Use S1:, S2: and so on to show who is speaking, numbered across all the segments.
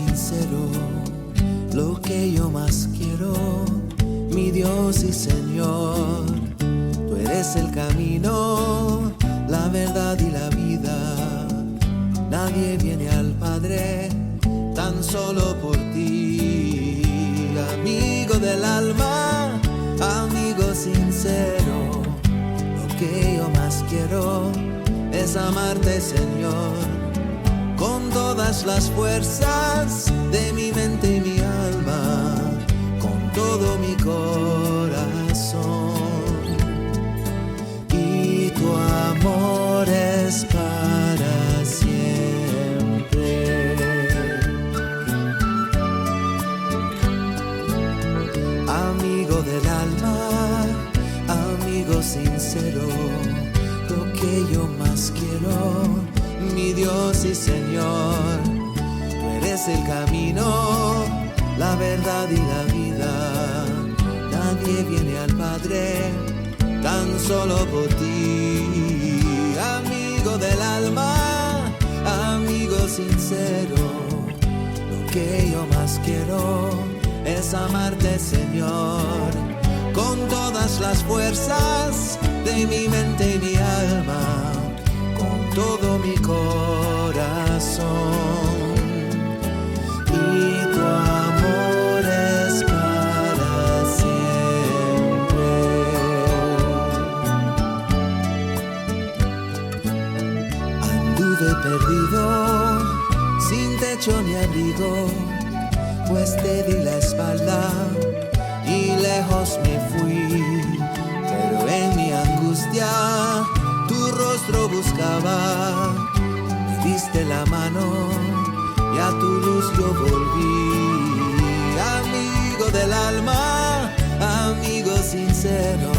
S1: sincero, lo que yo más quiero, mi Dios y Señor. Tú eres el camino, la verdad y la vida. Nadie viene al Padre tan solo por ti. Amigo del alma, amigo sincero, lo que yo más quiero es amarte, Señor, con todas las fuerzas de mi mente y mi alma, con todo mi corazón. Y tu amor es para siempre. Amigo del alma, amigo sincero, lo que yo más quiero, mi Dios y Señor. Tú eres el camino, la verdad y la vida. Nadie viene al Padre tan solo por ti. Amigo del alma, amigo sincero, lo que yo más quiero es amarte, Señor, con todas las fuerzas de mi mente y mi alma, con todo mi corazón. Y tu amor es para siempre. Anduve perdido, sin techo ni abrigo, pues te di la espalda y lejos me fui. Pero en mi angustia tu rostro buscaba, me diste la mano y a tu luz yo volví. Amigo del alma, amigo sincero,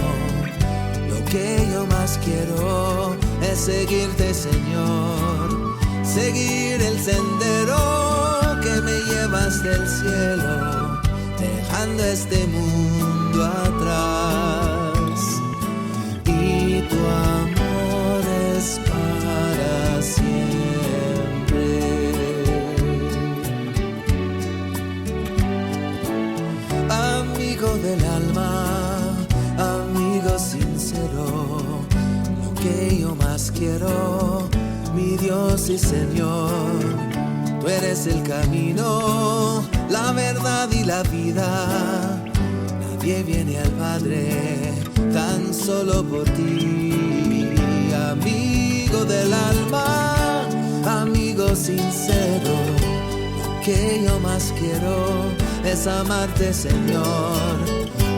S1: lo que yo más quiero es seguirte, Señor, seguir el sendero que me llevas del cielo, dejando este mundo atrás. Y tu amor es para siempre. Amigo del alma, amigo sincero, lo que yo más quiero, mi Dios y Señor. Tú eres el camino, la verdad y la vida. Nadie viene al Padre tan solo por ti. Amigo del alma, amigo sincero, lo que yo más quiero es amarte, Señor,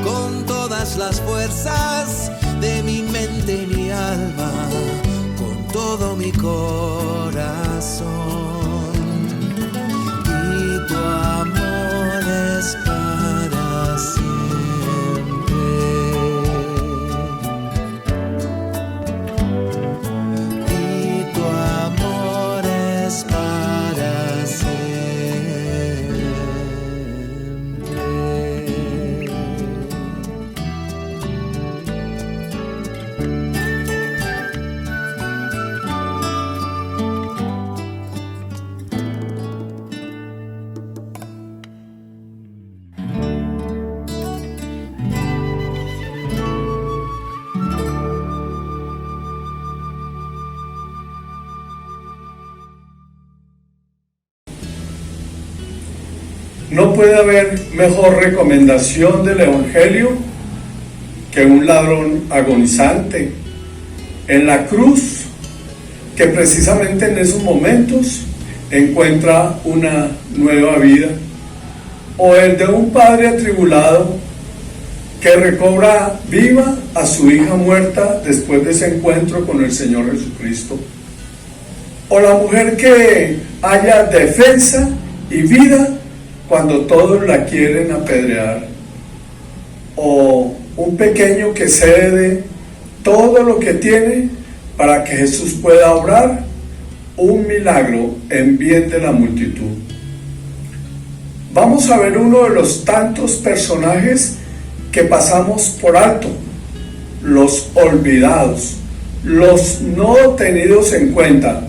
S1: con todas las fuerzas de mi mente y mi alma, con todo mi corazón. Tu amor es para siempre. Y tu amor es para siempre.
S2: No puede haber mejor recomendación del Evangelio que un ladrón agonizante en la cruz, que precisamente en esos momentos encuentra una nueva vida, o el de un padre atribulado que recobra viva a su hija muerta después de ese encuentro con el Señor Jesucristo, o la mujer que halla defensa y vida cuando todos la quieren apedrear, o un pequeño que cede todo lo que tiene para que Jesús pueda obrar un milagro en bien de la multitud. Vamos a ver uno de los tantos personajes que pasamos por alto, los olvidados, los no tenidos en cuenta,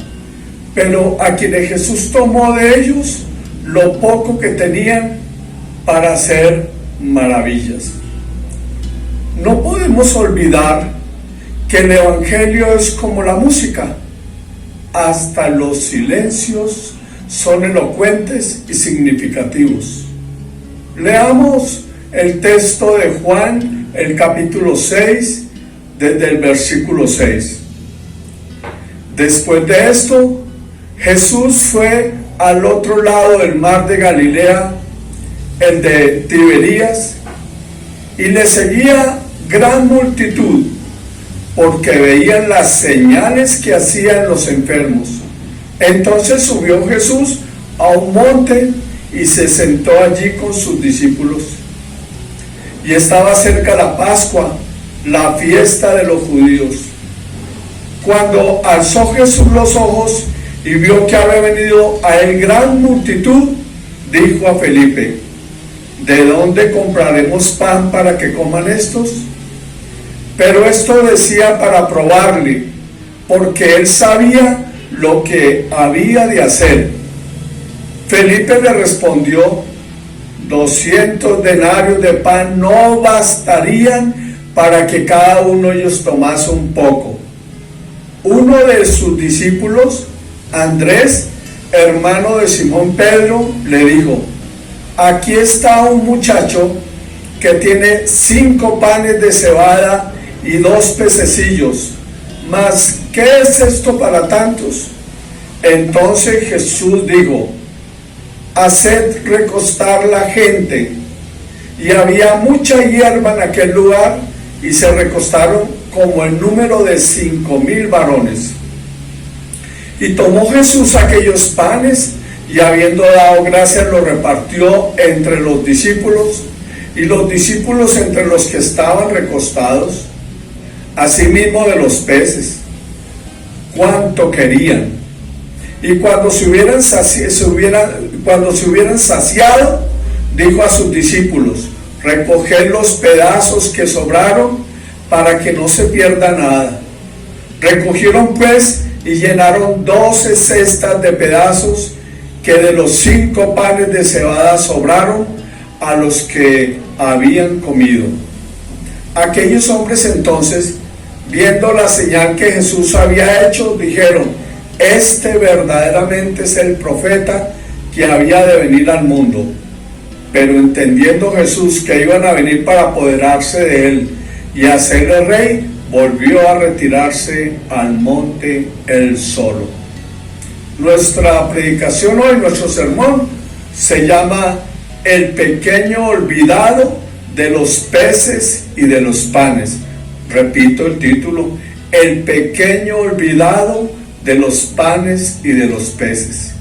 S2: pero a quienes Jesús tomó de ellos, lo poco que tenían para hacer maravillas. No podemos olvidar que el Evangelio es como la música. Hasta los silencios son elocuentes y significativos. Leamos el texto de Juan, el capítulo 6, desde el versículo 6. Después de esto, Jesús fue al otro lado del mar de Galilea, el de Tiberías, y le seguía gran multitud, porque veían las señales que hacían los enfermos. Entonces subió Jesús a un monte y se sentó allí con sus discípulos. Y estaba cerca la Pascua, la fiesta de los judíos. Cuando alzó Jesús los ojos y vio que había venido a él gran multitud, dijo a Felipe: ¿de dónde compraremos pan para que coman estos? Pero esto decía para probarle, porque él sabía lo que había de hacer. Felipe le respondió: 200 denarios de pan no bastarían para que cada uno de ellos tomase un poco. Uno de sus discípulos, Andrés, hermano de Simón Pedro, le dijo: aquí está un muchacho que tiene 5 panes de cebada y 2 pececillos, mas ¿qué es esto para tantos? Entonces Jesús dijo: haced recostar la gente. Y había mucha hierba en aquel lugar, y se recostaron como el número de 5,000 varones. Y tomó Jesús aquellos panes, y habiendo dado gracias, los repartió entre los discípulos, y los discípulos entre los que estaban recostados, asimismo de los peces, cuanto querían. Y cuando se hubieran saciado, dijo a sus discípulos: recoged los pedazos que sobraron, para que no se pierda nada. Recogieron pues y llenaron 12 cestas de pedazos que de los 5 panes de cebada sobraron a los que habían comido. Aquellos hombres entonces, viendo la señal que Jesús había hecho, dijeron: este verdaderamente es el profeta que había de venir al mundo. Pero entendiendo Jesús que iban a venir para apoderarse de él y hacerle rey, volvió a retirarse al monte él solo. Nuestra predicación hoy, nuestro sermón, se llama El pequeño olvidado de los peces y de los panes. Repito el título: El pequeño olvidado de los panes y de los peces.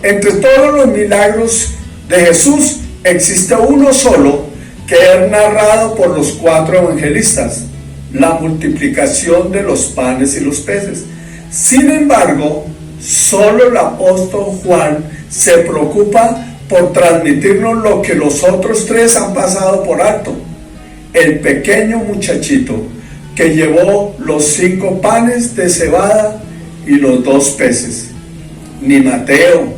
S2: Entre todos los milagros de Jesús existe uno solo que es narrado por los 4 evangelistas: la multiplicación de los panes y los peces. Sin embargo, solo el apóstol Juan se preocupa por transmitirnos lo que los otros 3 han pasado por alto: el pequeño muchachito que llevó los 5 panes de cebada y los 2 peces. Ni Mateo,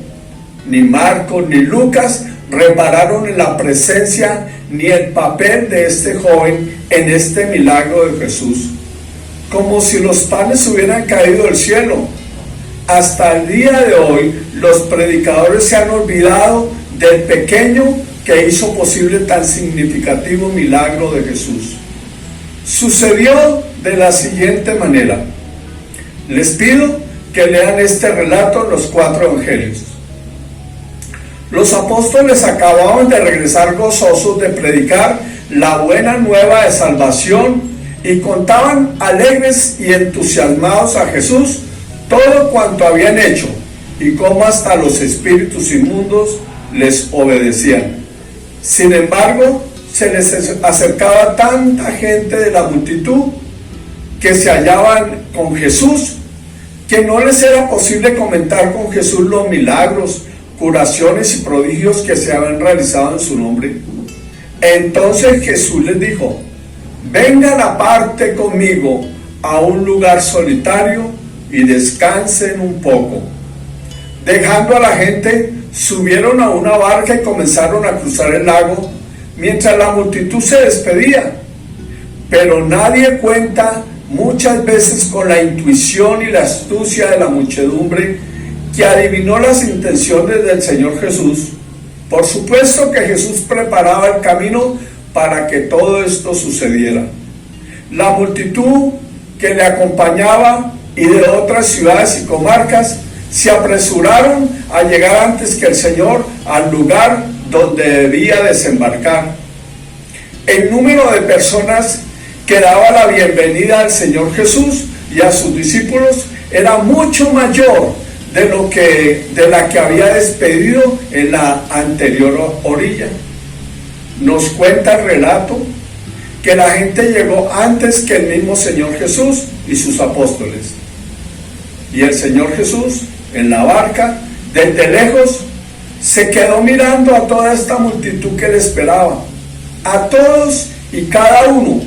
S2: ni Marcos, ni Lucas repararon en la presencia ni el papel de este joven en este milagro de Jesús, como si los panes hubieran caído del cielo. Hasta el día de hoy, los predicadores se han olvidado del pequeño que hizo posible tan significativo milagro de Jesús. Sucedió de la siguiente manera. Les pido que lean este relato en los 4 evangelios. Los apóstoles acababan de regresar gozosos de predicar la buena nueva de salvación y contaban alegres y entusiasmados a Jesús todo cuanto habían hecho y cómo hasta los espíritus inmundos les obedecían. Sin embargo, se les acercaba tanta gente de la multitud que se hallaban con Jesús, que no les era posible comentar con Jesús los milagros, curaciones y prodigios que se habían realizado en su nombre. Entonces Jesús les dijo: vengan aparte conmigo a un lugar solitario y descansen un poco. Dejando a la gente, subieron a una barca y comenzaron a cruzar el lago mientras la multitud se despedía. Pero nadie cuenta muchas veces con la intuición y la astucia de la muchedumbre que adivinó las intenciones del Señor Jesús. Por supuesto que Jesús preparaba el camino para que todo esto sucediera. La multitud que le acompañaba y de otras ciudades y comarcas se apresuraron a llegar antes que el Señor al lugar donde debía desembarcar. El número de personas que daba la bienvenida al Señor Jesús y a sus discípulos era mucho mayor de la que había despedido en la anterior orilla. Nos cuenta el relato que la gente llegó antes que el mismo Señor Jesús y sus apóstoles. Y el Señor Jesús, en la barca, desde lejos, se quedó mirando a toda esta multitud que le esperaba. A todos y cada uno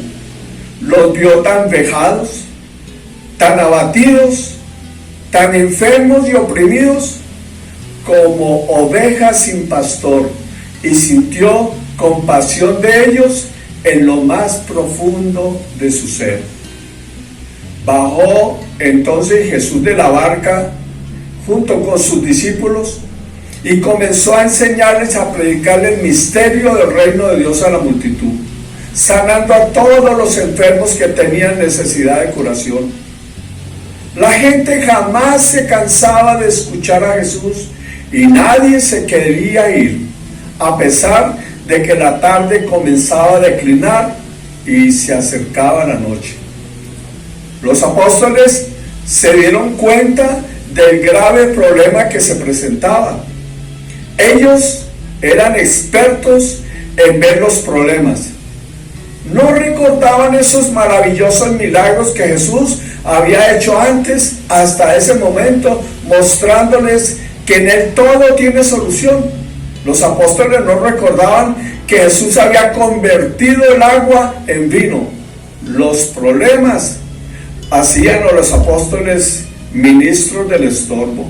S2: los vio tan vejados, tan abatidos, tan enfermos y oprimidos como ovejas sin pastor, y sintió compasión de ellos en lo más profundo de su ser. Bajó entonces Jesús de la barca junto con sus discípulos y comenzó a enseñarles, a predicarles el misterio del reino de Dios a la multitud, sanando a todos los enfermos que tenían necesidad de curación. La gente jamás se cansaba de escuchar a Jesús y nadie se quería ir, a pesar de que la tarde comenzaba a declinar y se acercaba la noche. Los apóstoles se dieron cuenta del grave problema que se presentaba. Ellos eran expertos en ver los problemas. No recordaban esos maravillosos milagros que Jesús había hecho antes, hasta ese momento, mostrándoles que en él todo tiene solución. Los apóstoles no recordaban que Jesús había convertido el agua en vino. Los problemas hacían a los apóstoles ministros del estorbo.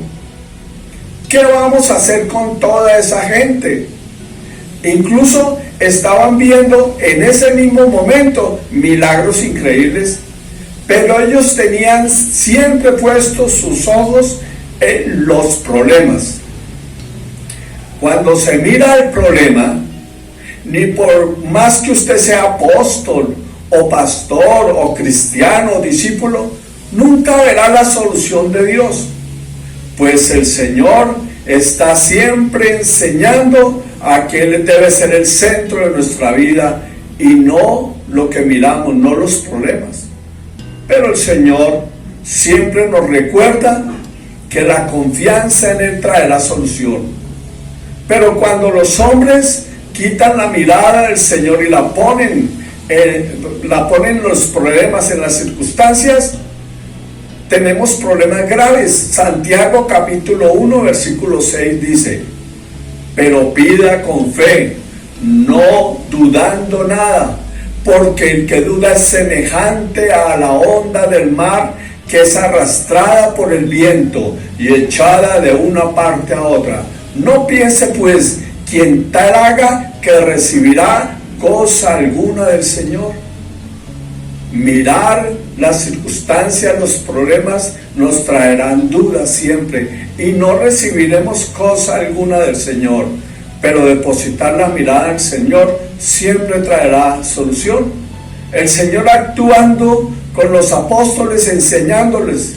S2: ¿Qué vamos a hacer con toda esa gente? Incluso estaban viendo en ese mismo momento milagros increíbles, pero ellos tenían siempre puestos sus ojos en los problemas. Cuando se mira el problema, ni por más que usted sea apóstol o pastor o cristiano o discípulo, nunca verá la solución de Dios, pues el Señor está siempre enseñando a que Él debe ser el centro de nuestra vida y no lo que miramos, no los problemas. Pero el Señor siempre nos recuerda que la confianza en Él trae la solución. Pero cuando los hombres quitan la mirada del Señor y la ponen en los problemas, en las circunstancias, tenemos problemas graves. Santiago capítulo 1 versículo 6 dice: pero pida con fe, no dudando nada, porque el que duda es semejante a la onda del mar, que es arrastrada por el viento y echada de una parte a otra. No piense pues quien tal haga que recibirá cosa alguna del Señor. Mirar las circunstancias, los problemas nos traerán dudas siempre y no recibiremos cosa alguna del Señor, pero depositar la mirada en el Señor siempre traerá solución. El Señor actuando con los apóstoles, enseñándoles,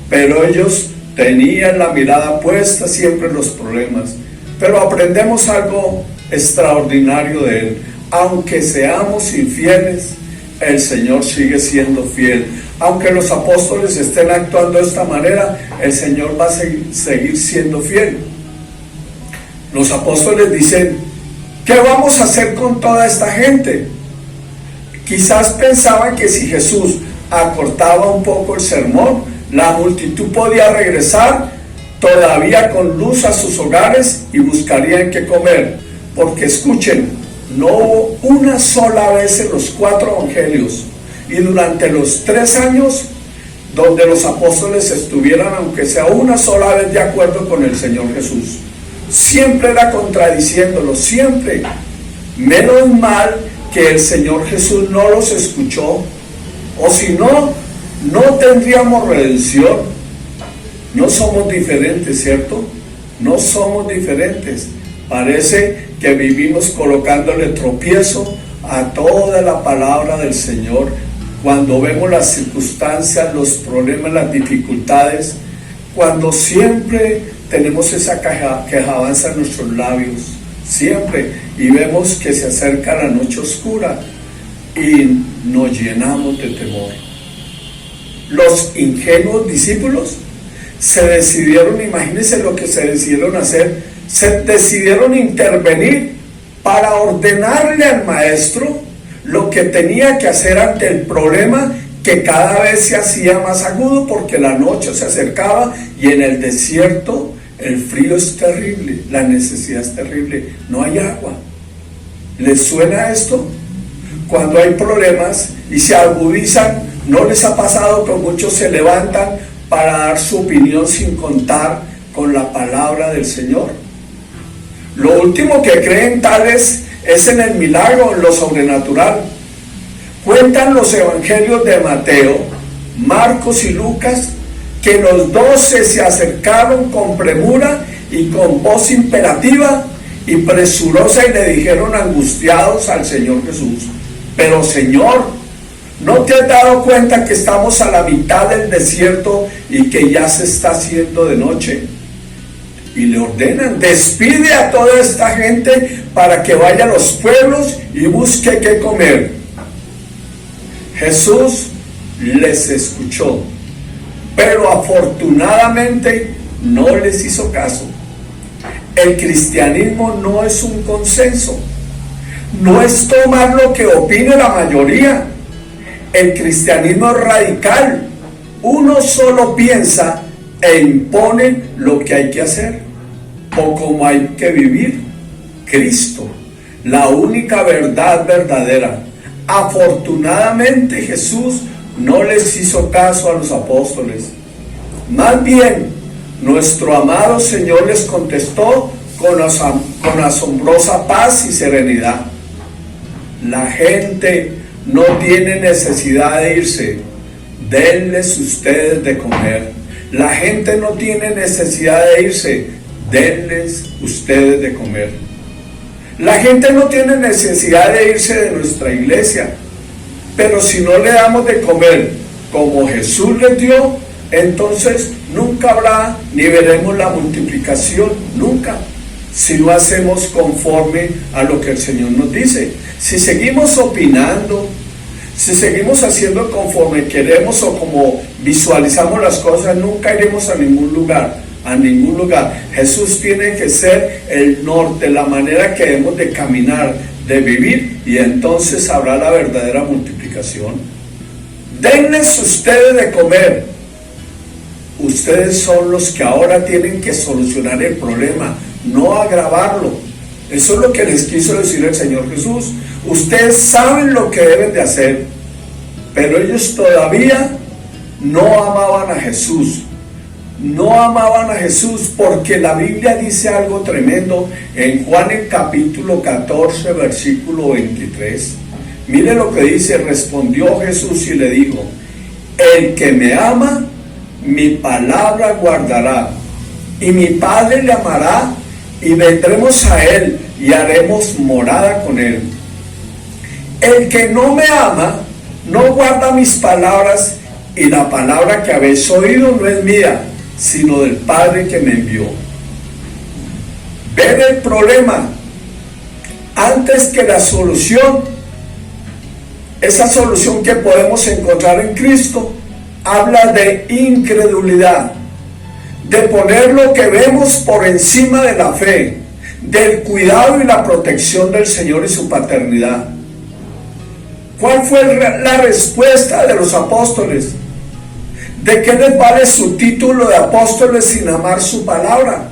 S2: pero ellos tenían la mirada puesta siempre en los problemas. Pero aprendemos algo extraordinario de Él. Aunque seamos infieles, el Señor sigue siendo fiel. Aunque los apóstoles estén actuando de esta manera, el Señor va a seguir siendo fiel. Los apóstoles dicen: ¿qué vamos a hacer con toda esta gente? Quizás pensaban que si Jesús acortaba un poco el sermón, la multitud podía regresar todavía con luz a sus hogares y buscarían qué comer. Porque escuchen, no hubo una sola vez en los 4 evangelios y durante los 3 años donde los apóstoles estuvieran, aunque sea una sola vez, de acuerdo con el Señor Jesús. siempre era contradiciéndolo, siempre. Menos mal que el Señor Jesús no los escuchó, o si no, no tendríamos redención. No somos diferentes, ¿cierto? No somos diferentes. Parece que vivimos colocándole tropiezo a toda la palabra del Señor. Cuando vemos las circunstancias, los problemas, las dificultades, cuando siempre tenemos esa quejanza en nuestros labios, siempre, y vemos que se acerca la noche oscura y nos llenamos de temor. Los ingenuos discípulos se decidieron, imagínense lo que se decidieron hacer, se decidieron intervenir para ordenarle al maestro lo que tenía que hacer ante el problema que cada vez se hacía más agudo porque la noche se acercaba y en el desierto el frío es terrible, la necesidad es terrible, no hay agua. ¿Les suena esto? Cuando hay problemas y se agudizan, ¿no les ha pasado que muchos se levantan para dar su opinión sin contar con la palabra del Señor? Lo último que creen tales es en el milagro, en lo sobrenatural. Cuentan los evangelios de Mateo, Marcos y Lucas que los 12 se acercaron con premura y con voz imperativa y presurosa y le dijeron angustiados al Señor Jesús: pero Señor, ¿no te has dado cuenta que estamos a la mitad del desierto y que ya se está haciendo de noche? Y le ordenan: despide a toda esta gente para que vaya a los pueblos y busque qué comer. Jesús les escuchó, pero afortunadamente no les hizo caso. El cristianismo no es un consenso, no es tomar lo que opine la mayoría. El cristianismo es radical. Uno solo piensa e impone lo que hay que hacer o cómo hay que vivir. Cristo, la única verdad verdadera. Afortunadamente Jesús no les hizo caso a los apóstoles. Más bien, nuestro amado Señor les contestó con asombrosa paz y serenidad. La gente no tiene necesidad de irse, denles ustedes de comer. La gente no tiene necesidad de irse, denles ustedes de comer. La gente no tiene necesidad de irse de nuestra iglesia, pero si no le damos de comer como Jesús les dio, entonces nunca habrá ni veremos la multiplicación, nunca, si no hacemos conforme a lo que el Señor nos dice. Si seguimos opinando, si seguimos haciendo conforme queremos o como visualizamos las cosas, nunca iremos a ningún lugar. A ningún lugar. Jesús tiene que ser el norte, la manera que debemos de caminar, de vivir, y entonces habrá la verdadera multiplicación. Denles ustedes de comer. Ustedes son los que ahora tienen que solucionar el problema, no agravarlo. Eso es lo que les quiso decir el Señor Jesús. Ustedes saben lo que deben de hacer, pero ellos todavía no amaban a Jesús. No amaban a Jesús, porque la Biblia dice algo tremendo en Juan el capítulo 14 versículo 23. Mire lo que dice: respondió Jesús y le dijo: el que me ama, mi palabra guardará, y mi Padre le amará, y vendremos a él y haremos morada con él. El que no me ama no guarda mis palabras, y la palabra que habéis oído no es mía, sino del Padre que me envió. Ver el problema antes que la solución, esa solución que podemos encontrar en Cristo, habla de incredulidad, de poner lo que vemos por encima de la fe, del cuidado y la protección del Señor y su paternidad. ¿Cuál fue la respuesta de los apóstoles? ¿De qué les vale su título de apóstoles sin amar su palabra?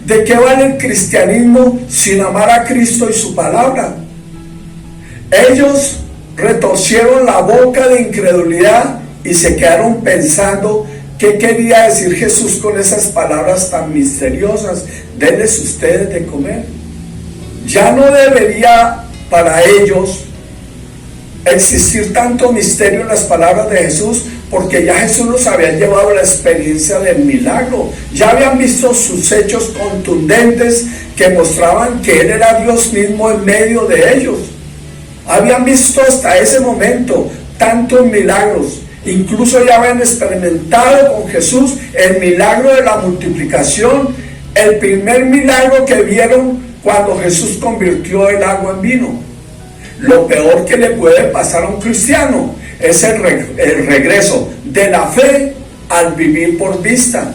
S2: ¿De qué vale el cristianismo sin amar a Cristo y su palabra? Ellos retorcieron la boca de incredulidad y se quedaron pensando ¿Qué quería decir Jesús con esas palabras tan misteriosas? Denles ustedes de comer. Ya no debería para ellos existir tanto misterio en las palabras de Jesús, porque ya Jesús los había llevado a la experiencia del milagro. Ya habían visto sus hechos contundentes que mostraban que Él era Dios mismo en medio de ellos. Habían visto hasta ese momento tantos milagros. Incluso ya habían experimentado con Jesús el milagro de la multiplicación, el primer milagro que vieron cuando Jesús convirtió el agua en vino. Lo peor que le puede pasar a un cristiano es el regreso de la fe al vivir por vista,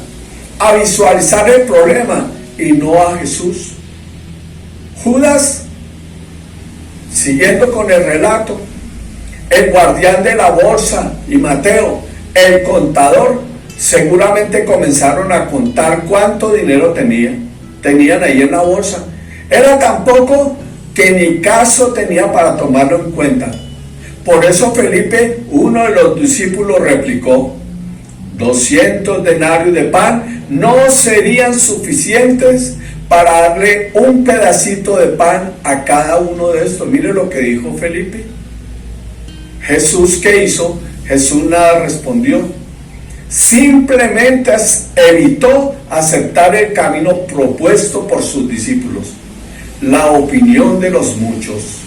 S2: a visualizar el problema y no a Jesús. Judas, siguiendo con el relato, el guardián de la bolsa y Mateo, el contador, seguramente comenzaron a contar cuánto dinero tenían ahí en la bolsa. Era tan poco que ni caso tenía para tomarlo en cuenta. Por eso Felipe, uno de los discípulos, replicó: 200 denarios de pan no serían suficientes para darle un pedacito de pan a cada uno de estos. Mire lo que dijo Felipe. Jesús, ¿qué hizo? Jesús nada respondió. Simplemente evitó aceptar el camino propuesto por sus discípulos, la opinión de los muchos.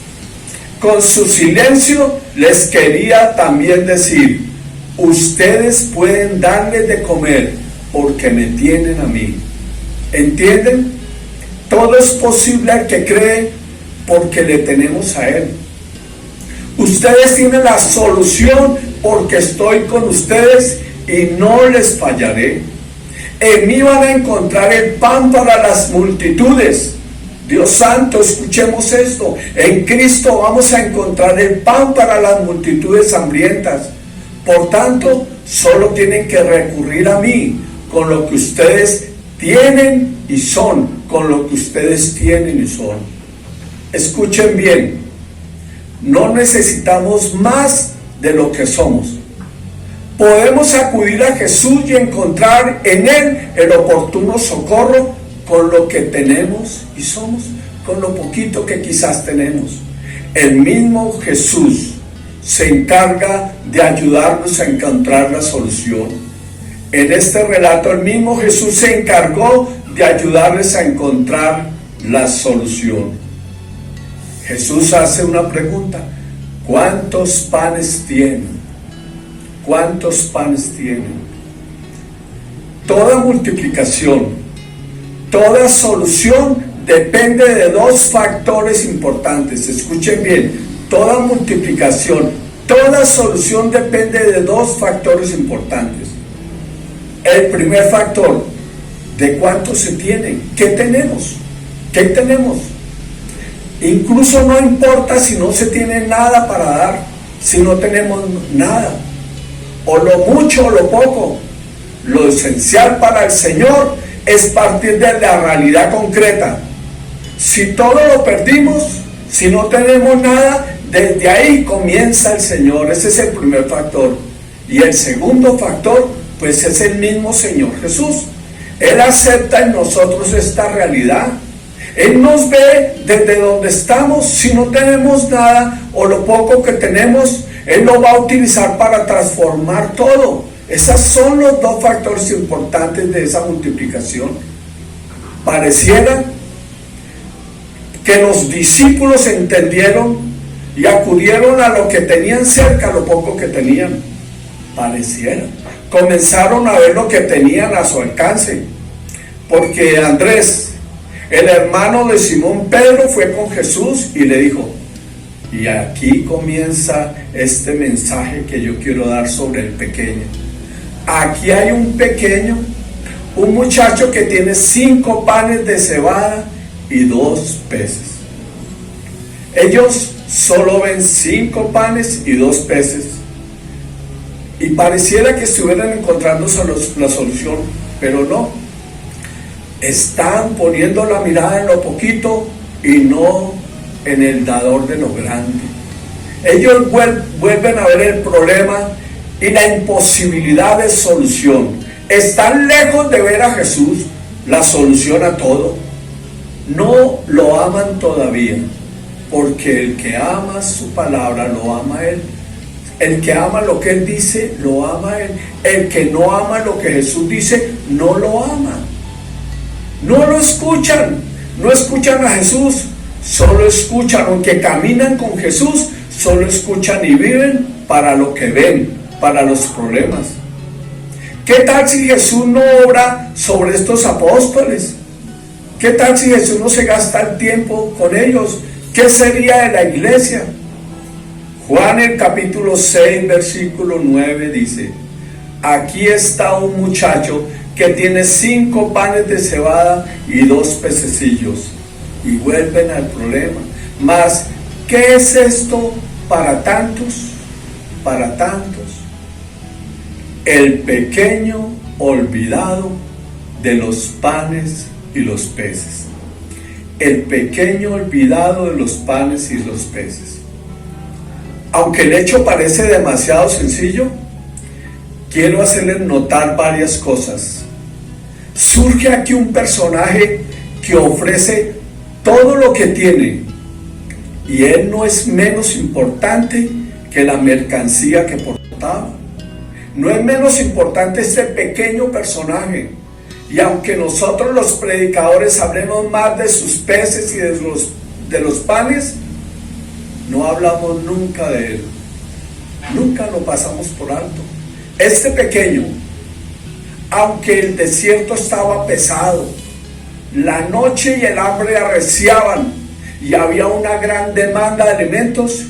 S2: Con su silencio les quería también decir: ustedes pueden darles de comer porque me tienen a mí. ¿Entienden? Todo es posible al que cree, porque le tenemos a Él. Ustedes tienen la solución porque estoy con ustedes y no les fallaré. En mí van a encontrar el pan para las multitudes. Dios santo, escuchemos esto. En Cristo vamos a encontrar el pan para las multitudes hambrientas. Por tanto, solo tienen que recurrir a mí con lo que ustedes tienen y son, con lo que ustedes tienen y son. Escuchen bien. No necesitamos más de lo que somos. Podemos acudir a Jesús y encontrar en Él el oportuno socorro con lo que tenemos y somos, con lo poquito que quizás tenemos. El mismo Jesús se encarga de ayudarnos a encontrar la solución. En este relato, el mismo Jesús se encargó de ayudarles a encontrar la solución. Jesús hace una pregunta: ¿cuántos panes tienen? ¿Cuántos panes tienen? Toda multiplicación, toda solución depende de dos factores importantes. Escuchen bien, toda multiplicación, toda solución depende de dos factores importantes. El primer factor, ¿de cuánto se tiene? ¿Qué tenemos? ¿Qué tenemos? Incluso no importa si no se tiene nada para dar, si no tenemos nada, o lo mucho o lo poco. Lo esencial para el Señor es partir de la realidad concreta. Si todo lo perdimos, si no tenemos nada, desde ahí comienza el Señor. Ese es el primer factor. Y el segundo factor, pues es el mismo Señor Jesús. Él acepta en nosotros esta realidad. Él nos ve desde donde estamos. Si no tenemos nada o lo poco que tenemos, Él lo va a utilizar para transformar todo. Esos son los dos factores importantes de esa multiplicación. Pareciera que los discípulos entendieron y acudieron a lo que tenían cerca, lo poco que tenían. Pareciera. Comenzaron a ver lo que tenían a su alcance. Porque Andrés, el hermano de Simón Pedro, fue con Jesús y le dijo, y aquí comienza este mensaje que yo quiero dar sobre el pequeño. Aquí hay un pequeño, un muchacho que tiene 5 panes de cebada y 2 peces. Ellos solo ven 5 panes y 2 peces. Y pareciera que estuvieran encontrando la solución, pero no. Están poniendo la mirada en lo poquito y no en el dador de lo grande. Ellos vuelven a ver el problema y la imposibilidad de solución. están lejos de ver a Jesús, la solución a todo. No lo aman todavía, porque el que ama su palabra lo ama a Él. El que ama lo que Él dice, lo ama a Él. El que no ama lo que Jesús dice, no lo ama. No lo escuchan, no escuchan a Jesús, solo escuchan, aunque caminan con Jesús, solo escuchan y viven para lo que ven, para los problemas. ¿Qué tal si Jesús no obra sobre estos apóstoles? ¿Qué tal si Jesús no se gasta el tiempo con ellos? ¿Qué sería de la iglesia? Juan el capítulo 6, versículo 9 dice: aquí está un muchacho que tiene 5 panes de cebada y 2 pececillos. Y vuelven al problema. Mas, ¿qué es esto para tantos? Para tantos. El pequeño olvidado de los panes y los peces. El pequeño olvidado de los panes y los peces. Aunque el hecho parece demasiado sencillo, quiero hacerles notar varias cosas. Surge aquí un personaje que ofrece todo lo que tiene, y él no es menos importante que la mercancía que portaba. No es menos importante este pequeño personaje. Y aunque nosotros los predicadores hablemos más de sus peces y de los panes, no hablamos nunca de él. Nunca lo pasamos por alto. Este pequeño, aunque el desierto estaba pesado, la noche y el hambre arreciaban y había una gran demanda de alimentos,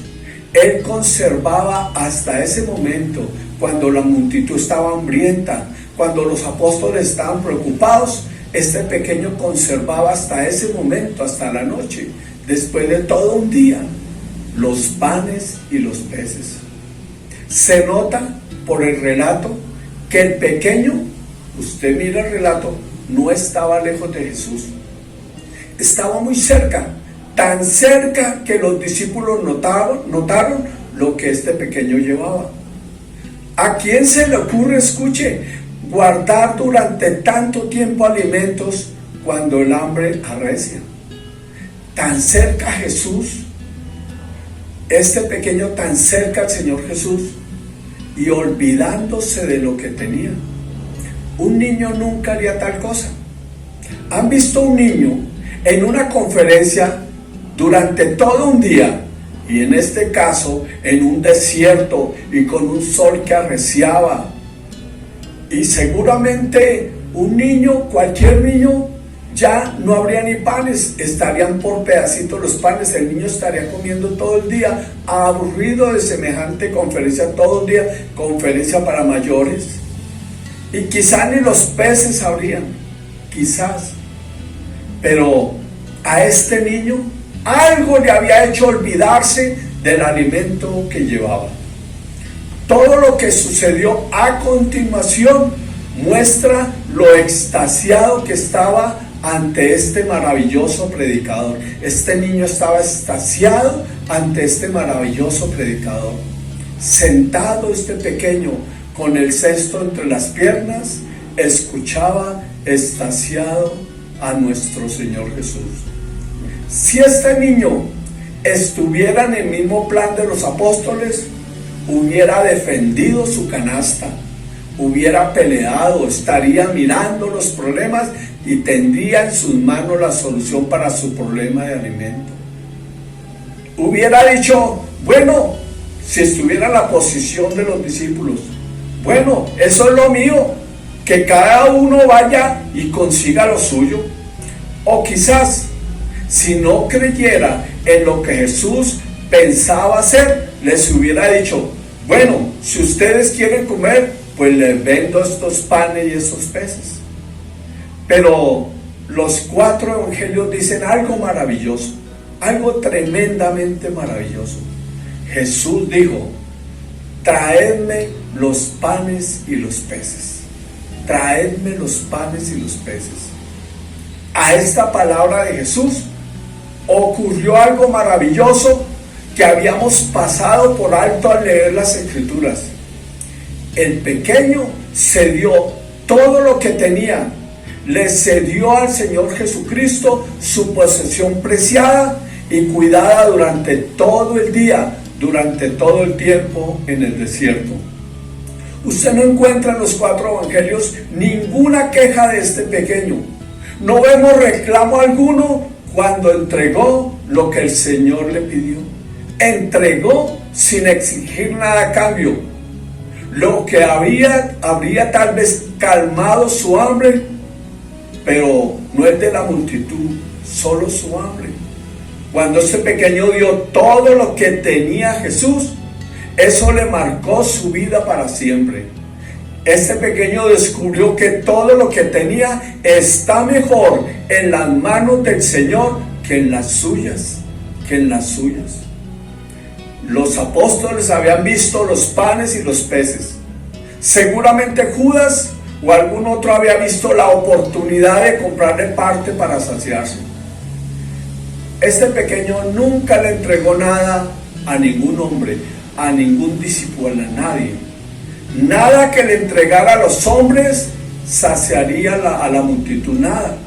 S2: él conservaba hasta ese momento, cuando la multitud estaba hambrienta, cuando los apóstoles estaban preocupados, este pequeño conservaba hasta ese momento, hasta la noche, después de todo un día, los panes y los peces. Se nota por el relato que el pequeño, usted mira el relato, no estaba lejos de Jesús. Estaba muy cerca, tan cerca que los discípulos notaron lo que este pequeño llevaba. ¿A quién se le ocurre, escuche, guardar durante tanto tiempo alimentos cuando el hambre arrecia? Tan cerca a Jesús, este pequeño tan cerca al Señor Jesús, y olvidándose de lo que tenía. Un niño nunca haría tal cosa. ¿Han visto un niño en una conferencia durante todo un día, y en este caso en un desierto y con un sol que arreciaba? Y seguramente un niño, cualquier niño, ya no habría ni panes, estarían por pedacitos los panes, el niño estaría comiendo todo el día, aburrido de semejante conferencia, todo el día, conferencia para mayores. Y quizás ni los peces habrían, quizás. Pero a este niño algo le había hecho olvidarse del alimento que llevaba. Todo lo que sucedió a continuación muestra lo extasiado que estaba ante este maravilloso predicador. Este niño estaba extasiado ante este maravilloso predicador. Sentado este pequeño con el cesto entre las piernas, escuchaba extasiado a nuestro Señor Jesús. Si este niño estuviera en el mismo plan de los apóstoles, hubiera defendido su canasta, hubiera peleado, estaría mirando los problemas y tendría en sus manos la solución para su problema de alimento. Hubiera dicho, bueno, si estuviera en la posición de los discípulos, bueno, eso es lo mío, que cada uno vaya y consiga lo suyo. O quizás, si no creyera en lo que Jesús pensaba hacer, les hubiera dicho, bueno, si ustedes quieren comer, pues les vendo estos panes y estos peces. Pero los 4 evangelios dicen algo maravilloso, algo tremendamente maravilloso. Jesús dijo, traedme los panes y los peces. Traedme los panes y los peces. A esta palabra de Jesús ocurrió algo maravilloso que habíamos pasado por alto al leer las Escrituras. El pequeño se dio todo lo que tenía, le cedió al Señor Jesucristo su posesión preciada y cuidada durante todo el día, durante todo el tiempo en el desierto. Usted no encuentra en los 4 evangelios ninguna queja de este pequeño. No vemos reclamo alguno cuando entregó lo que el Señor le pidió. Entregó sin exigir nada a cambio. Lo que habría tal vez calmado su hambre, pero no es de la multitud, solo su hambre. Cuando este pequeño dio todo lo que tenía Jesús, eso le marcó su vida para siempre. Este pequeño descubrió que todo lo que tenía está mejor en las manos del Señor que en las suyas, Los apóstoles habían visto los panes y los peces. Seguramente Judas o algún otro había visto la oportunidad de comprarle parte para saciarse. Este pequeño nunca le entregó nada a ningún hombre, a ningún discípulo, a nadie. Nada que le entregara a los hombres saciaría a la multitud, nada.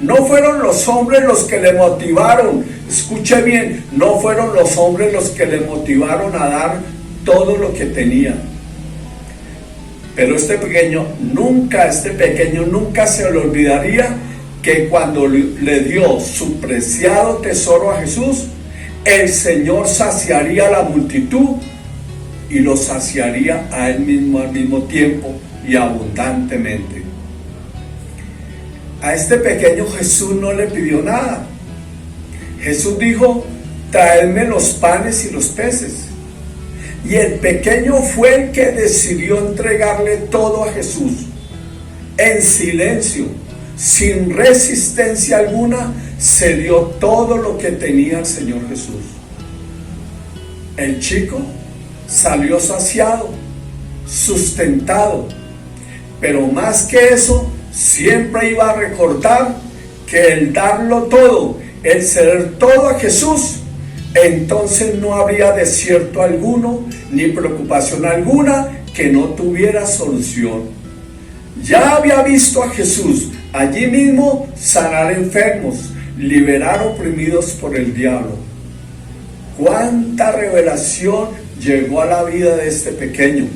S2: No fueron los hombres los que le motivaron, escuche bien, no fueron los hombres los que le motivaron a dar todo lo que tenía. Pero este pequeño nunca se le olvidaría que cuando le dio su preciado tesoro a Jesús, el Señor saciaría a la multitud y lo saciaría a él mismo al mismo tiempo y abundantemente. A este pequeño Jesús no le pidió nada. Jesús dijo: traedme los panes y los peces. Y el pequeño fue el que decidió entregarle todo a Jesús. En silencio, sin resistencia alguna, se dio todo lo que tenía el Señor Jesús. El chico salió saciado, sustentado, pero más que eso, siempre iba a recordar que el darlo todo, el ceder todo a Jesús, entonces no habría desierto alguno, ni preocupación alguna que no tuviera solución. Ya había visto a Jesús allí mismo sanar enfermos, liberar oprimidos por el diablo. Cuánta revelación llegó a la vida de este pequeño.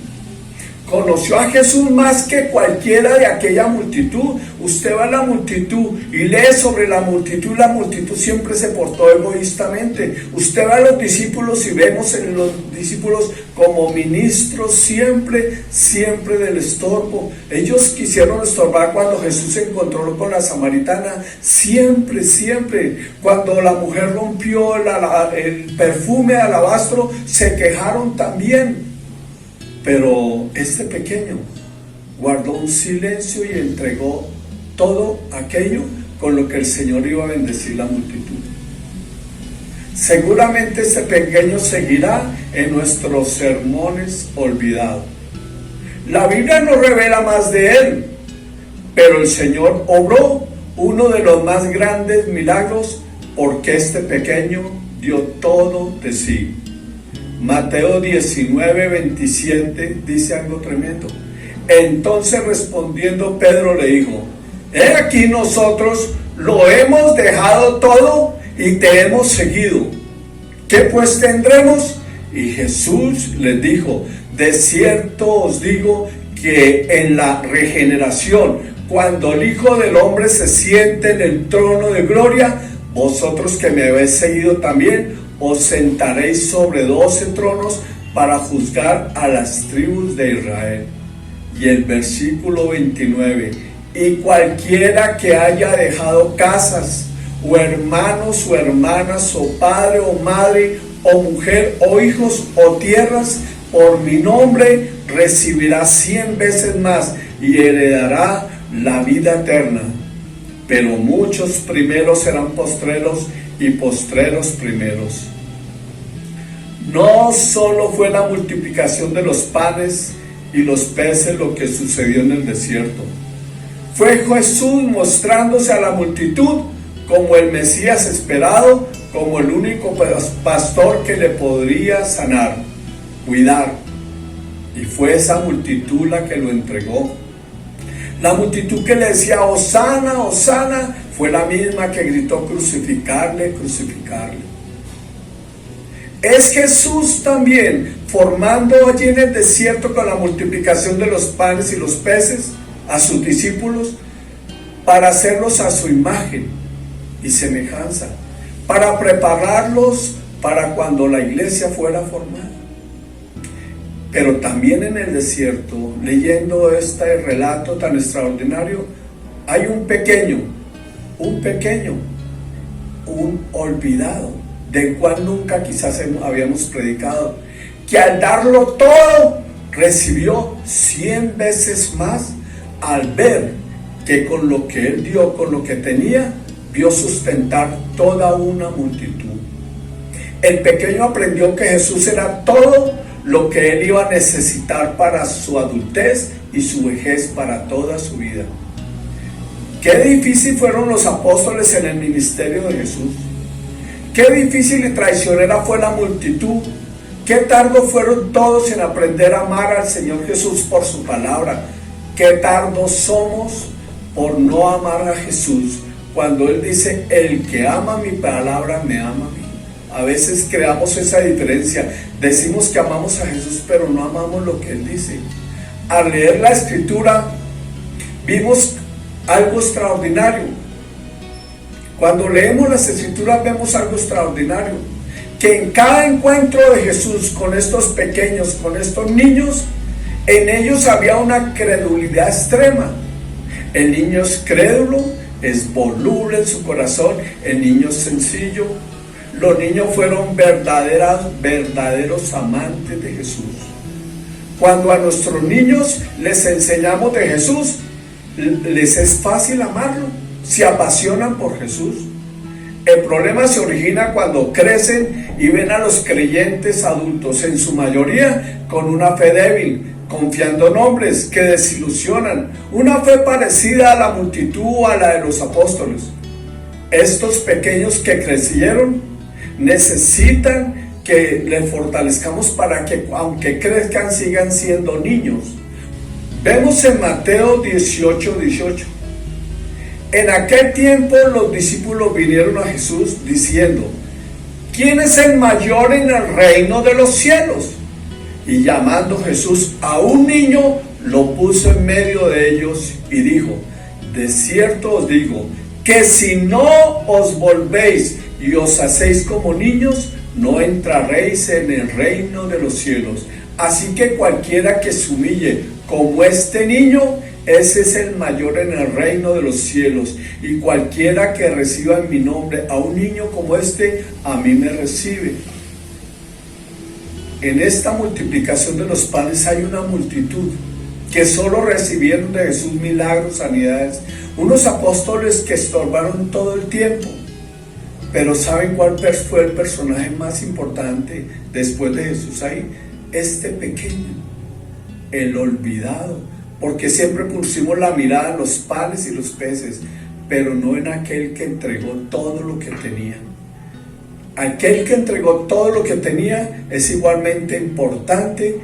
S2: Conoció a Jesús más que cualquiera de aquella multitud. Usted va a la multitud y lee sobre la multitud siempre se portó egoístamente. Usted va a los discípulos y vemos en los discípulos como ministros siempre del estorbo. Ellos quisieron estorbar cuando Jesús se encontró con la samaritana, siempre. Cuando la mujer rompió el perfume de alabastro, se quejaron también. Pero este pequeño guardó un silencio y entregó todo aquello con lo que el Señor iba a bendecir la multitud. Seguramente este pequeño seguirá en nuestros sermones olvidados. La Biblia no revela más de él, pero el Señor obró uno de los más grandes milagros porque este pequeño dio todo de sí. Mateo 19:27 dice algo tremendo. Entonces respondiendo Pedro le dijo: he aquí nosotros lo hemos dejado todo y te hemos seguido. ¿Qué pues tendremos? Y Jesús les dijo: de cierto os digo que en la regeneración, cuando el Hijo del Hombre se siente en el trono de gloria, vosotros que me habéis seguido también os sentaréis sobre 12 tronos para juzgar a las tribus de Israel. Y el versículo 29: y cualquiera que haya dejado casas, o hermanos, o hermanas, o padre, o madre, o mujer, o hijos, o tierras, por mi nombre, recibirá 100 veces más y heredará la vida eterna. Pero muchos primeros serán postreros y postreros primeros. No solo fue la multiplicación de los panes y los peces lo que sucedió en el desierto. Fue Jesús mostrándose a la multitud como el Mesías esperado, como el único pastor que le podría sanar, cuidar. Y fue esa multitud la que lo entregó. La multitud que le decía Hosana, Hosana, fue la misma que gritó crucificarle, crucificarle. Es Jesús también formando allí en el desierto con la multiplicación de los panes y los peces a sus discípulos para hacerlos a su imagen y semejanza, para prepararlos para cuando la iglesia fuera formada. Pero también en el desierto, leyendo este relato tan extraordinario, hay un pequeño, un olvidado, del cual nunca quizás habíamos predicado, que al darlo todo, recibió 100 veces más al ver que con lo que él dio, con lo que tenía, vio sustentar toda una multitud. El pequeño aprendió que Jesús era todo lo que él iba a necesitar para su adultez y su vejez, para toda su vida. Qué difícil fueron los apóstoles en el ministerio de Jesús. Qué difícil y traicionera fue la multitud. Qué tardos fueron todos en aprender a amar al Señor Jesús por su palabra. Qué tardos somos por no amar a Jesús, cuando Él dice, el que ama mi palabra me ama a mí. A veces creamos esa diferencia. Decimos que amamos a Jesús, pero no amamos lo que Él dice. Al leer la Escritura, vimos algo extraordinario. Cuando leemos las Escrituras, vemos algo extraordinario. Que en cada encuentro de Jesús con estos pequeños, con estos niños, en ellos había una credulidad extrema. El niño es crédulo, es voluble en su corazón, el niño es sencillo. Los niños fueron verdaderos amantes de Jesús. Cuando a nuestros niños les enseñamos de Jesús, les es fácil amarlo, se apasionan por Jesús. El problema se origina cuando crecen y ven a los creyentes adultos, en su mayoría con una fe débil, confiando en hombres que desilusionan, una fe parecida a la multitud o a la de los apóstoles. Estos pequeños que crecieron necesitan que les fortalezcamos para que, aunque crezcan, sigan siendo niños. Vemos en Mateo 18:18. En aquel tiempo los discípulos vinieron a Jesús diciendo, ¿quién es el mayor en el reino de los cielos? Y llamando Jesús a un niño, lo puso en medio de ellos y dijo, de cierto os digo, que si no os volvéis y os hacéis como niños, no entraréis en el reino de los cielos. Así que cualquiera que se humille como este niño, ese es el mayor en el reino de los cielos. Y cualquiera que reciba en mi nombre a un niño como este, a mí me recibe. En esta multiplicación de los panes hay una multitud que solo recibieron de Jesús milagros, sanidades. Unos apóstoles que estorbaron todo el tiempo. Pero ¿saben cuál fue el personaje más importante después de Jesús ahí? Este pequeño, el olvidado, porque siempre pusimos la mirada en los panes y los peces, pero no en aquel que entregó todo lo que tenía. Aquel que entregó todo lo que tenía es igualmente importante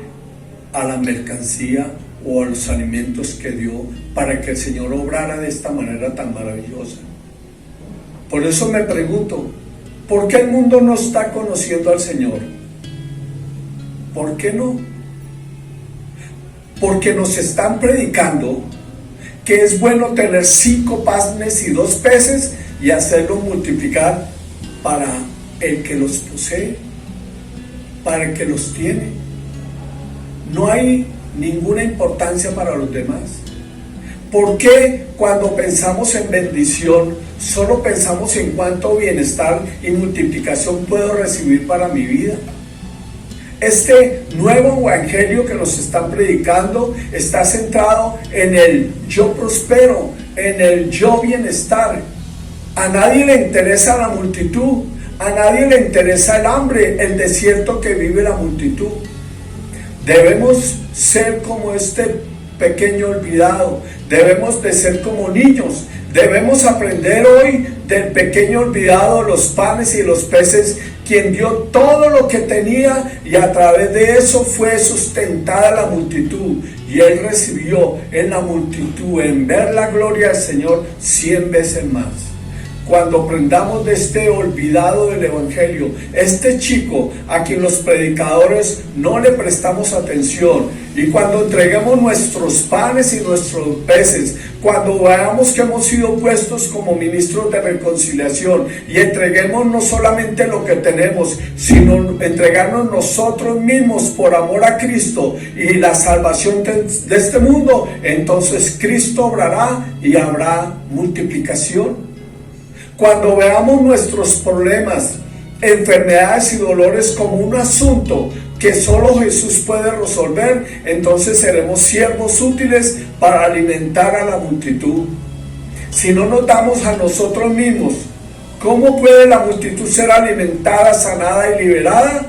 S2: a la mercancía o a los alimentos que dio para que el Señor obrara de esta manera tan maravillosa. Por eso me pregunto, ¿por qué el mundo no está conociendo al Señor? ¿Por qué no? Porque nos están predicando que es bueno tener 5 panes y 2 peces y hacerlos multiplicar para el que los posee, para el que los tiene. No hay ninguna importancia para los demás. ¿Por qué cuando pensamos en bendición solo pensamos en cuánto bienestar y multiplicación puedo recibir para mi vida? Este nuevo evangelio que nos están predicando está centrado en el yo prospero, en el yo bienestar. A nadie le interesa la multitud, a nadie le interesa el hambre, el desierto que vive la multitud. Debemos ser como este pequeño olvidado. Debemos de ser como niños. Debemos aprender hoy del pequeño olvidado, los panes y los peces, quien dio todo lo que tenía y a través de eso fue sustentada la multitud. Y él recibió en la multitud, en ver la gloria del Señor, 100 veces más. Cuando aprendamos de este olvidado del Evangelio, este chico a quien los predicadores no le prestamos atención, y cuando entreguemos nuestros panes y nuestros peces, cuando veamos que hemos sido puestos como ministros de reconciliación y entreguemos no solamente lo que tenemos, sino entregarnos nosotros mismos por amor a Cristo y la salvación de este mundo, entonces Cristo obrará y habrá multiplicación. Cuando veamos nuestros problemas, enfermedades y dolores como un asunto que solo Jesús puede resolver, entonces seremos siervos útiles para alimentar a la multitud. Si no nos damos a nosotros mismos, ¿cómo puede la multitud ser alimentada, sanada y liberada?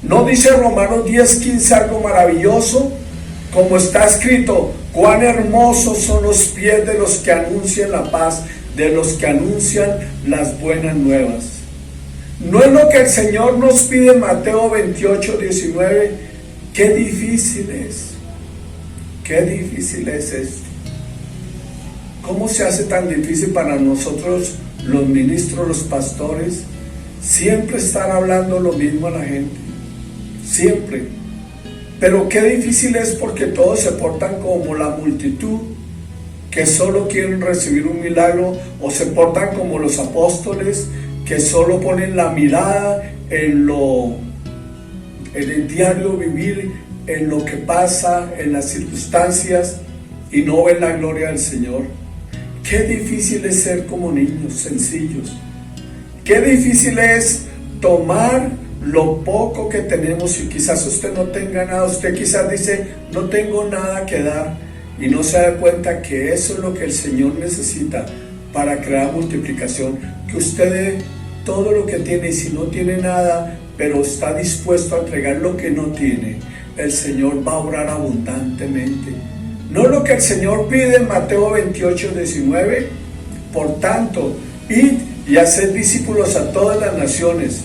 S2: ¿No dice Romanos 10:15 algo maravilloso? Como está escrito, cuán hermosos son los pies de los que anuncian la paz, de los que anuncian las buenas nuevas. ¿No es lo que el Señor nos pide en Mateo 28:19? Qué difícil es. Qué difícil es esto. ¿Cómo se hace tan difícil para nosotros, los ministros, los pastores, siempre estar hablando lo mismo a la gente? Siempre. Pero qué difícil es porque todos se portan como la multitud, que solo quieren recibir un milagro, o se portan como los apóstoles, que solo ponen la mirada en el diario vivir, en lo que pasa, en las circunstancias, y no ven la gloria del Señor. Qué difícil es ser como niños sencillos. Qué difícil es tomar lo poco que tenemos, y quizás usted no tenga nada, usted quizás dice, no tengo nada que dar, y no se da cuenta que eso es lo que el Señor necesita para crear multiplicación, que usted dé todo lo que tiene, y si no tiene nada, pero está dispuesto a entregar lo que no tiene, el Señor va a obrar abundantemente. ¿No es lo que el Señor pide en Mateo 28:19? Por tanto, id y haced discípulos a todas las naciones,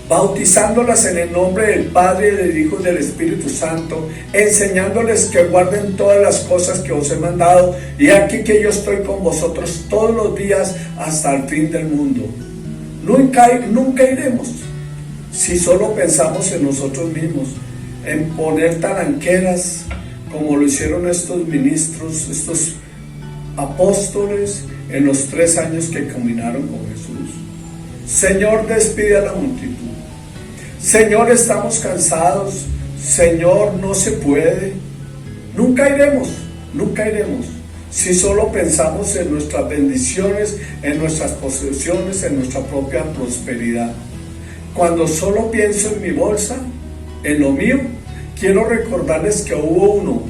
S2: bautizándolas en el nombre del Padre, del Hijo y del Espíritu Santo, enseñándoles que guarden todas las cosas que os he mandado, y aquí que yo estoy con vosotros todos los días hasta el fin del mundo. Nunca iremos si solo pensamos en nosotros mismos, en poner talanqueras como lo hicieron estos ministros, estos apóstoles en los 3 años que caminaron con Jesús. Señor, despide a la multitud. Señor, estamos cansados. Señor, no se puede. Nunca iremos si solo pensamos en nuestras bendiciones, en nuestras posesiones, en nuestra propia prosperidad. Cuando solo pienso en mi bolsa, en lo mío, quiero recordarles que hubo uno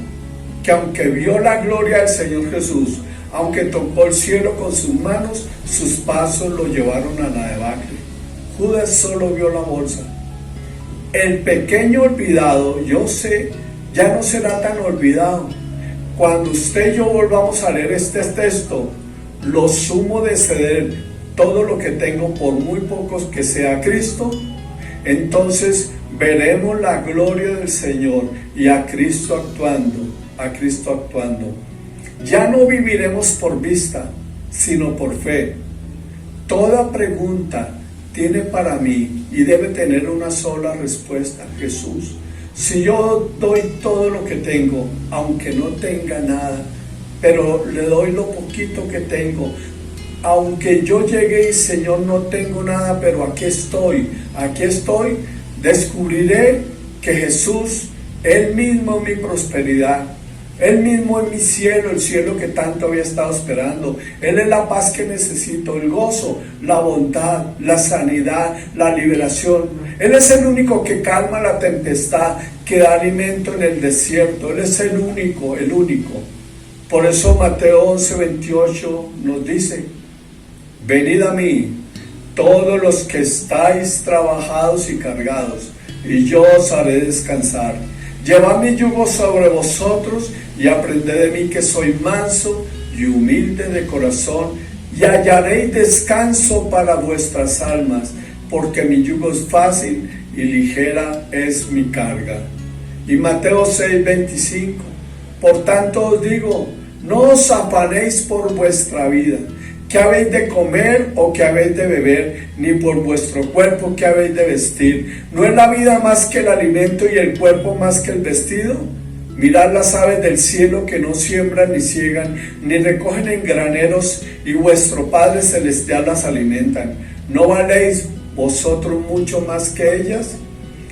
S2: que, aunque vio la gloria del Señor Jesús, aunque tocó el cielo con sus manos, sus pasos lo llevaron a la debacle. Judas solo vio la bolsa. El pequeño olvidado, yo sé, ya no será tan olvidado. Cuando usted y yo volvamos a leer este texto, lo sumo de ceder todo lo que tengo, por muy pocos que sea Cristo, entonces veremos la gloria del Señor y a Cristo actuando. Ya no viviremos por vista, sino por fe. Toda pregunta tiene para mí y debe tener una sola respuesta: Jesús. Si yo doy todo lo que tengo, aunque no tenga nada, pero le doy lo poquito que tengo, aunque yo llegue y Señor no tengo nada, pero aquí estoy, descubriré que Jesús, Él mismo es mi prosperidad. Él mismo es mi cielo, el cielo que tanto había estado esperando. Él es la paz que necesito, el gozo, la bondad, la sanidad, la liberación. Él es el único que calma la tempestad, que da alimento en el desierto. Él es el único. Por eso Mateo 11:28 nos dice: venid a mí, todos los que estáis trabajados y cargados, y yo os haré descansar. Llevad mi yugo sobre vosotros y aprended de mí que soy manso y humilde de corazón, y hallaréis descanso para vuestras almas, porque mi yugo es fácil y ligera es mi carga. Y Mateo 6:25, por tanto os digo, no os afanéis por vuestra vida, qué habéis de comer o qué habéis de beber, ni por vuestro cuerpo qué habéis de vestir. ¿No es la vida más que el alimento y el cuerpo más que el vestido? Mirad las aves del cielo, que no siembran ni ciegan, ni recogen en graneros, y vuestro Padre Celestial las alimentan. ¿No valéis vosotros mucho más que ellas?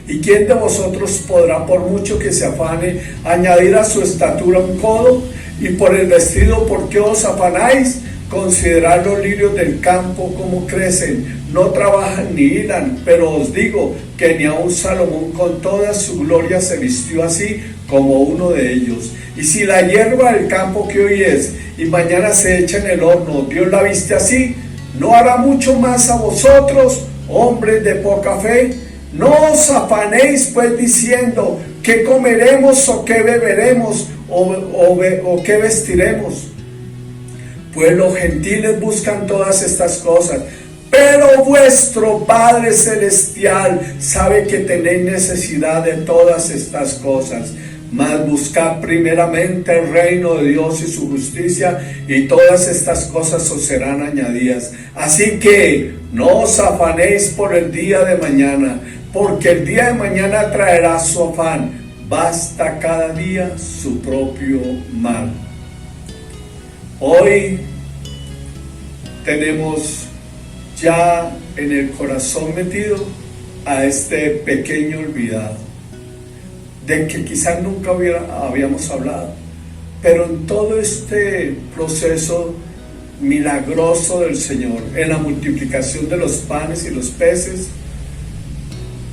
S2: ¿Y quién de vosotros podrá, por mucho que se afane, añadir a su estatura un codo? Y por el vestido, ¿por qué os afanáis? Considerad los lirios del campo, cómo crecen, no trabajan ni hilan, pero os digo que ni aun Salomón con toda su gloria se vistió así como uno de ellos. Y si la hierba del campo que hoy es y mañana se echa en el horno, Dios la viste así, ¿no hará mucho más a vosotros, hombres de poca fe? No os afanéis pues diciendo, ¿qué comeremos o qué beberemos o qué vestiremos? Pues los gentiles buscan todas estas cosas, pero vuestro Padre Celestial sabe que tenéis necesidad de todas estas cosas. Mas buscad primeramente el reino de Dios y su justicia, y todas estas cosas os serán añadidas. Así que no os afanéis por el día de mañana, porque el día de mañana traerá su afán. Basta cada día su propio mal. Hoy tenemos ya en el corazón metido a este pequeño olvidado, de que quizás nunca habíamos hablado, pero en todo este proceso milagroso del Señor, en la multiplicación de los panes y los peces,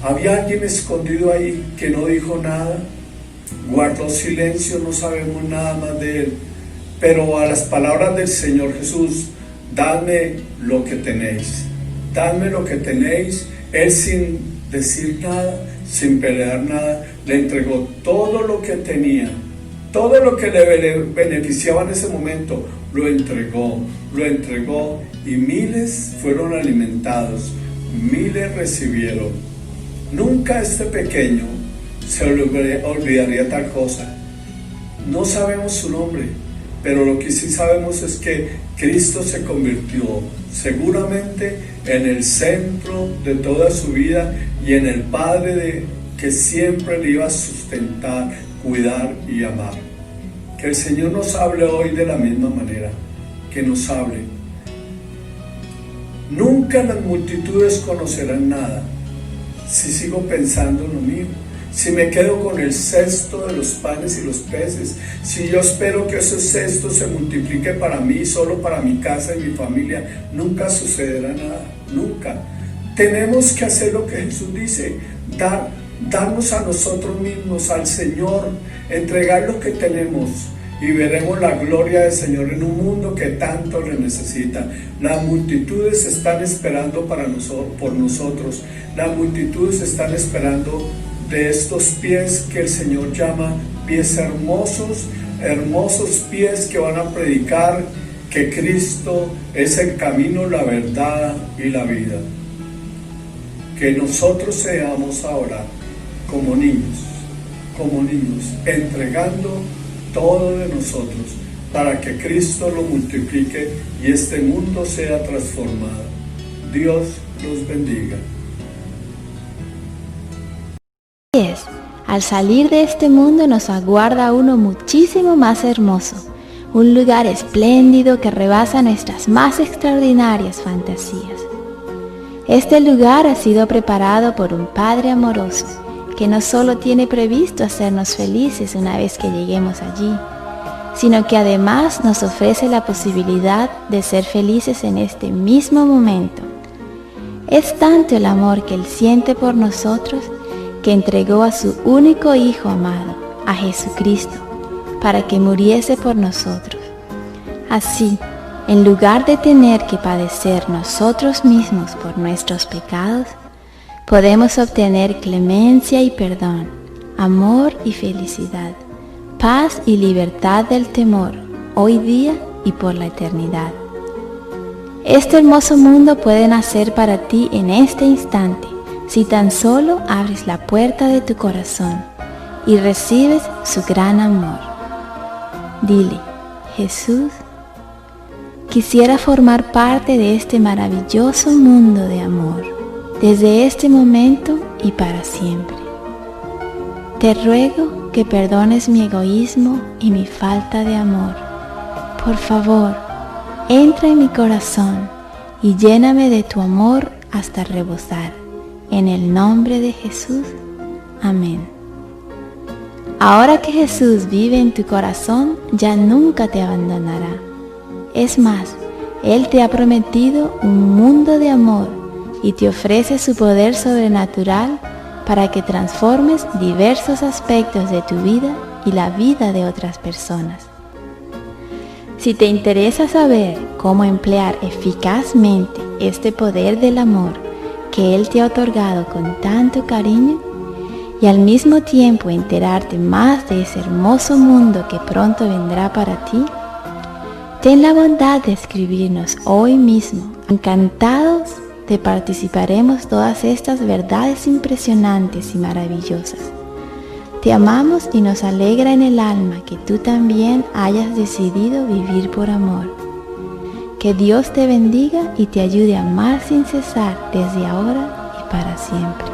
S2: había alguien escondido ahí que no dijo nada, guardó silencio, no sabemos nada más de él, pero a las palabras del Señor Jesús, dadme lo que tenéis, dadme lo que tenéis, él sin decir nada, sin pelear nada, le entregó todo lo que tenía, todo lo que le beneficiaba en ese momento, lo entregó, y miles fueron alimentados, miles recibieron. Nunca este pequeño se olvidaría tal cosa. No sabemos su nombre, pero lo que sí sabemos es que Cristo se convirtió seguramente en el centro de toda su vida y en el Padre que siempre le iba a sustentar, cuidar y amar. Que el Señor nos hable hoy de la misma manera, que nos hable. Nunca las multitudes conocerán nada si sigo pensando en lo mío, si me quedo con el cesto de los panes y los peces, si yo espero que ese cesto se multiplique para mí, solo para mi casa y mi familia, nunca sucederá nada, nunca. Tenemos que hacer lo que Jesús dice, darnos a nosotros mismos, al Señor, entregar lo que tenemos, y veremos la gloria del Señor en un mundo que tanto le necesita. Las multitudes están esperando por nosotros. Las multitudes están esperando de estos pies que el Señor llama pies hermosos, hermosos pies que van a predicar que Cristo es el camino, la verdad y la vida. Que nosotros seamos ahora como niños, entregando todo de nosotros para que Cristo lo multiplique y este mundo sea transformado. Dios los bendiga.
S3: Al salir de este mundo nos aguarda uno muchísimo más hermoso, un lugar espléndido que rebasa nuestras más extraordinarias fantasías. Este lugar ha sido preparado por un Padre amoroso, que no solo tiene previsto hacernos felices una vez que lleguemos allí, sino que además nos ofrece la posibilidad de ser felices en este mismo momento. Es tanto el amor que Él siente por nosotros que entregó a su único Hijo amado, a Jesucristo, para que muriese por nosotros. Así, en lugar de tener que padecer nosotros mismos por nuestros pecados, podemos obtener clemencia y perdón, amor y felicidad, paz y libertad del temor, hoy día y por la eternidad. Este hermoso mundo puede nacer para ti en este instante, si tan solo abres la puerta de tu corazón y recibes su gran amor. Dile: Jesús, quisiera formar parte de este maravilloso mundo de amor, desde este momento y para siempre. Te ruego que perdones mi egoísmo y mi falta de amor. Por favor, entra en mi corazón y lléname de tu amor hasta rebosar. En el nombre de Jesús. Amén. Ahora que Jesús vive en tu corazón, ya nunca te abandonará. Es más, Él te ha prometido un mundo de amor y te ofrece su poder sobrenatural para que transformes diversos aspectos de tu vida y la vida de otras personas. Si te interesa saber cómo emplear eficazmente este poder del amor que Él te ha otorgado con tanto cariño, y al mismo tiempo enterarte más de ese hermoso mundo que pronto vendrá para ti, ten la bondad de escribirnos hoy mismo. Encantados te participaremos todas estas verdades impresionantes y maravillosas. Te amamos y nos alegra en el alma que tú también hayas decidido vivir por amor. Que Dios te bendiga y te ayude a amar sin cesar desde ahora y para siempre.